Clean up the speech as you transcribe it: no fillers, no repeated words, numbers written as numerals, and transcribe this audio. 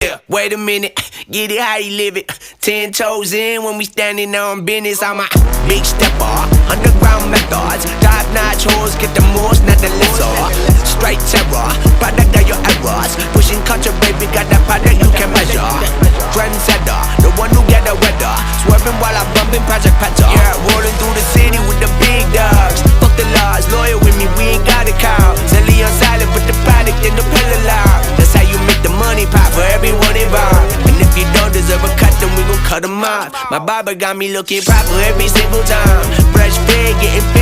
Yeah, wait a minute, get it how you live it. 10 toes in when we standing on business. I'm a big stepper, underground methods. Top-notch hoes, get the most, not the lesser. Straight terror, product of your errors. Pushing culture, baby, got that product you can measure. Trendsetter, the one who get the weather. Swerving while I'm bumping Project Petter. Yeah, rolling through the city with the big dogs. Fuck the laws, loyal with me, we ain't got a cow. Zelly on silent, put the product in the pillar loud. That's how you make the money pop for everyone involved. And if you don't deserve a cut, then we gon' cut them off. My barber got me looking proper every single time. Fresh pig, getting paid.